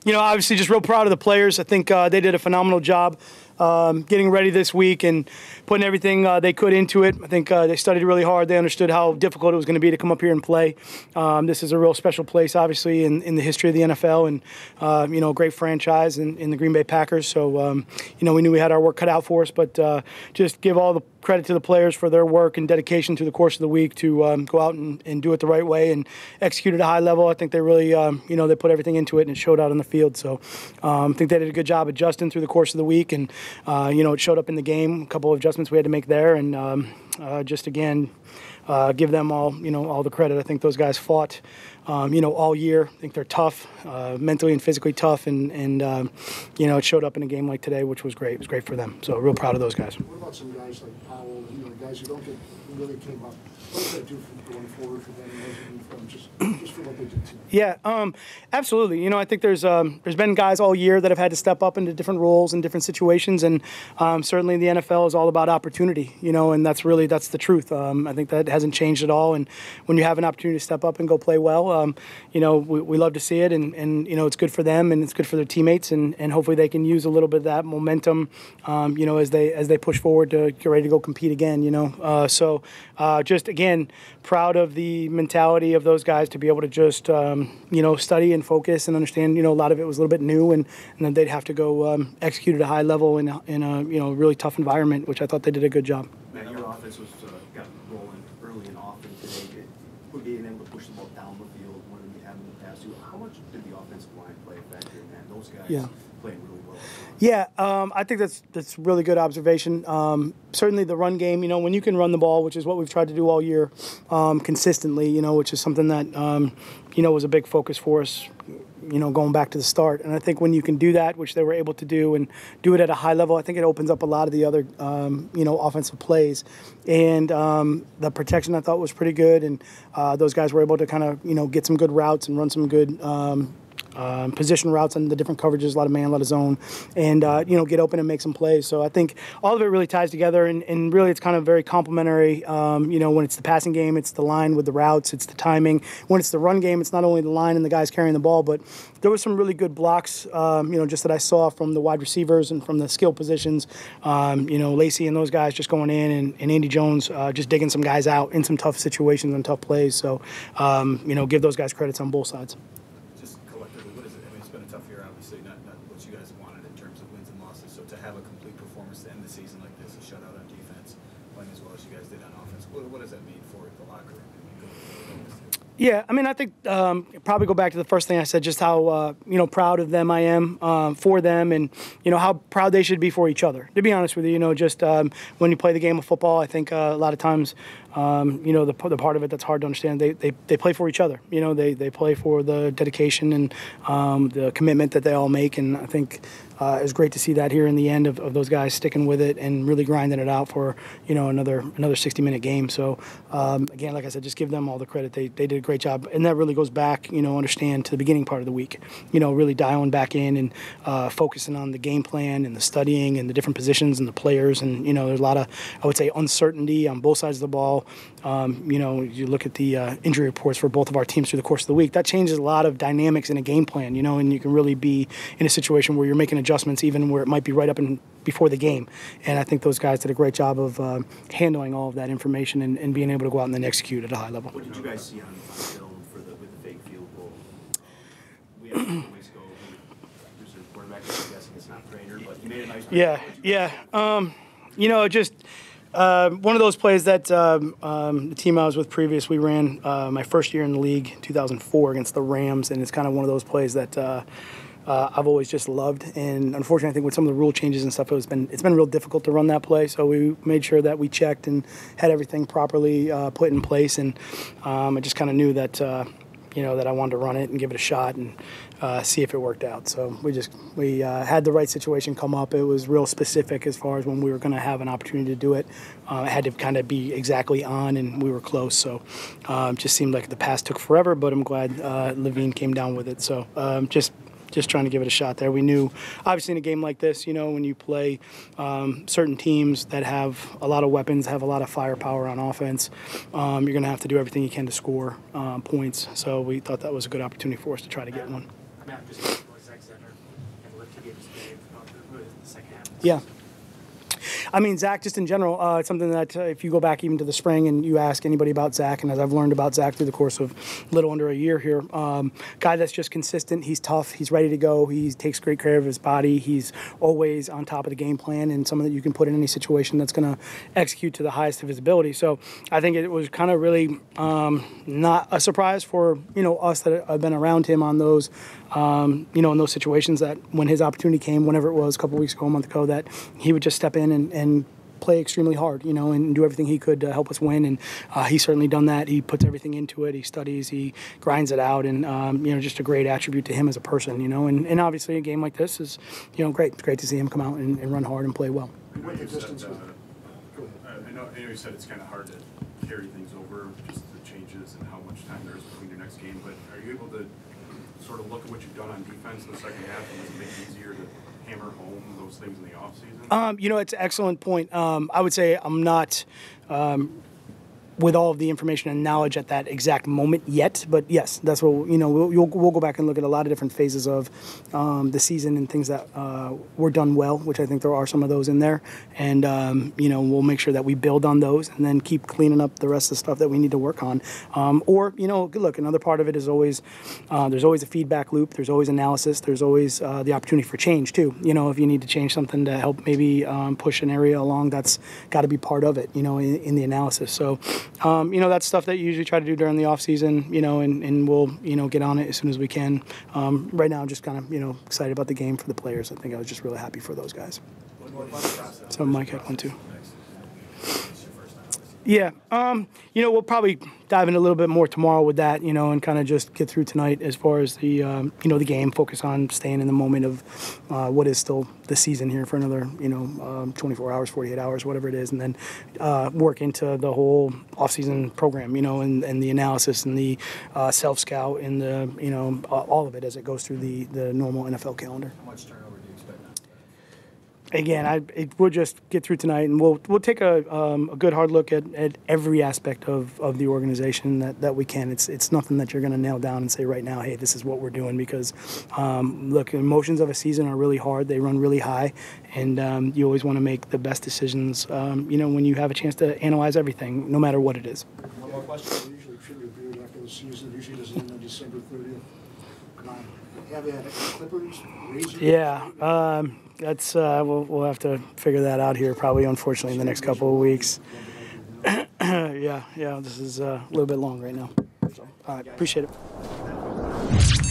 Obviously just real proud of the players. I think they did a phenomenal job getting ready this week and putting everything they could into it. I think they studied really hard. They understood how difficult it was going to be to come up here and play. This is a real special place, obviously, in the history of the NFL, and a great franchise in the Green Bay Packers. So, we knew we had our work cut out for us, but just give all the credit to the players for their work and dedication through the course of the week to go out and do it the right way and execute at a high level. I think they really, they put everything into it and it showed out on the field. So I think they did a good job adjusting through the course of the week, and it showed up in the game. A couple of adjustments we had to make there, and just again give them all the credit. I think those guys fought all year. I think they're tough, mentally and physically tough, and it showed up in a game like today, which was great. It was great for them. So real proud of those guys. What about some guys like Powell, guys who don't get really came up? What does that do for going forward for them, from just for what they did too? Yeah, absolutely. I think there's been guys all year that have had to step up into different roles and different situations, and certainly the NFL is all about opportunity, and that's the truth. I think that hasn't changed at all, and when you have an opportunity to step up and go play well, we love to see it, and it's good for them and it's good for their teammates, and hopefully they can use a little bit of that momentum, as they push forward to get ready to go compete again, So just again, proud of the mentality of those guys to be able to just study and focus and understand. A lot of it was a little bit new, and then they'd have to go execute at a high level in a really tough environment, which I thought they did a good job. Matt, your offense was got rolling early and often today. Being able to push the ball down the field when we have in the past. How much did the offensive line play a factor in that? Those guys playing really well. Yeah, I think that's really good observation. Certainly the run game, when you can run the ball, which is what we've tried to do all year consistently, which is something that, was a big focus for us, going back to the start. And I think when you can do that, which they were able to do, and do it at a high level, I think it opens up a lot of the other, offensive plays. And the protection I thought was pretty good, and those guys were able to kind of, get some good routes and run some good position routes on the different coverages, a lot of man, a lot of zone, and get open and make some plays. So I think all of it really ties together, and really it's kind of very complementary. When it's the passing game, it's the line with the routes, it's the timing. When it's the run game, it's not only the line and the guys carrying the ball, but there was some really good blocks, just that I saw from the wide receivers and from the skill positions. Lacey and those guys just going in, and Andy Jones just digging some guys out in some tough situations and tough plays. So, give those guys credits on both sides. It's been a tough year, obviously, not what you guys wanted in terms of wins and losses. So to have a complete performance to end the season like this, a shutout on defense, playing as well as you guys did on offense, what does that mean for the locker room? Yeah, I think probably go back to the first thing I said, just how proud of them I am for them, and how proud they should be for each other. To be honest with you, just when you play the game of football, I think a lot of times, the part of it that's hard to understand, they play for each other. They play for the dedication and the commitment that they all make, and I think it was great to see that here in the end of those guys sticking with it and really grinding it out for another 60-minute game. So again, like I said, just give them all the credit. They did a great job, and that really goes back, understand, to the beginning part of the week. Really dialing back in and focusing on the game plan and the studying and the different positions and the players. And there's a lot of, I would say, uncertainty on both sides of the ball. You look at the injury reports for both of our teams through the course of the week. That changes a lot of dynamics in a game plan. And you can really be in a situation where you're making adjustments even where it might be right up and before the game. And I think those guys did a great job of handling all of that information and being able to go out and then execute at a high level. What did you guys see on film with the fake field goal? We had a couple weeks ago. There's a quarterback, I'm guessing it's not Trainer, but he made a nice play. Yeah. Just one of those plays that the team I was with previous, we ran my first year in the league, 2004, against the Rams, and it's kind of one of those plays that I've always just loved. And unfortunately, I think with some of the rule changes and stuff, it's been real difficult to run that play. So we made sure that we checked and had everything properly put in place. And I just kind of knew that that I wanted to run it and give it a shot and see if it worked out. So we had the right situation come up. It was real specific as far as when we were going to have an opportunity to do it. It had to kind of be exactly on, and we were close. So it just seemed like the pass took forever, but I'm glad Levine came down with it. So just trying to give it a shot there. We knew, obviously, in a game like this, when you play certain teams that have a lot of weapons, have a lot of firepower on offense, you're going to have to do everything you can to score points. So we thought that was a good opportunity for us to try to get one. Matt, just that have lifted you today throughout the second half? Yeah. I mean, Zach, just in general, it's something that if you go back even to the spring and you ask anybody about Zach, and as I've learned about Zach through the course of a little under a year here, guy that's just consistent. He's tough. He's ready to go. He takes great care of his body. He's always on top of the game plan and someone that you can put in any situation that's going to execute to the highest of his ability. So I think it was kind of really not a surprise for, us that have been around him on those, in those situations that when his opportunity came, whenever it was, a couple weeks ago, a month ago, that he would just step in and play extremely hard, and do everything he could to help us win. And he's certainly done that. He puts everything into it. He studies. He grinds it out. And, just a great attribute to him as a person, and obviously a game like this is, great. It's great to see him come out and run hard and play well. You went the distance with I know you said it's kind of hard to carry things over, just the changes and how much time there is between your next game, but are you able to sort of look at what you've done on defense in the second half, and does it make it easier to hammer home those things in the offseason? It's an excellent point. I would say I'm not with all of the information and knowledge at that exact moment yet, but yes, that's what we'll go back and look at a lot of different phases of the season and things that were done well, which I think there are some of those in there, and we'll make sure that we build on those and then keep cleaning up the rest of the stuff that we need to work on. Look, another part of it is always there's always a feedback loop, there's always analysis, there's always the opportunity for change too. If you need to change something to help maybe push an area along, that's got to be part of it, in the analysis. So. That's stuff that you usually try to do during the off season, and we'll, get on it as soon as we can. Right now, I'm just kind of, excited about the game for the players. I think I was just really happy for those guys. So Mike had one too. Yeah, we'll probably dive in a little bit more tomorrow with that, and kind of just get through tonight as far as the, the game, focus on staying in the moment of what is still the season here for another, 24 hours, 48 hours, whatever it is, and then work into the whole off-season program, and the analysis and the self-scout and the, all of it as it goes through the normal NFL calendar. How much turnover do you expect? Again, we'll just get through tonight, and we'll take a good hard look at every aspect of the organization that we can. It's nothing that you're going to nail down and say right now, hey, this is what we're doing, because look, emotions of a season are really hard. They run really high, and you always want to make the best decisions. When you have a chance to analyze everything, no matter what it is. One more question. We usually tribute a period after the season. Usually doesn't end on December 30th. Have you had Clippers? Razors? Yeah. That's we'll have to figure that out here probably, unfortunately, in the next couple of weeks. Yeah, this is a little bit long right now. So, all right, appreciate it.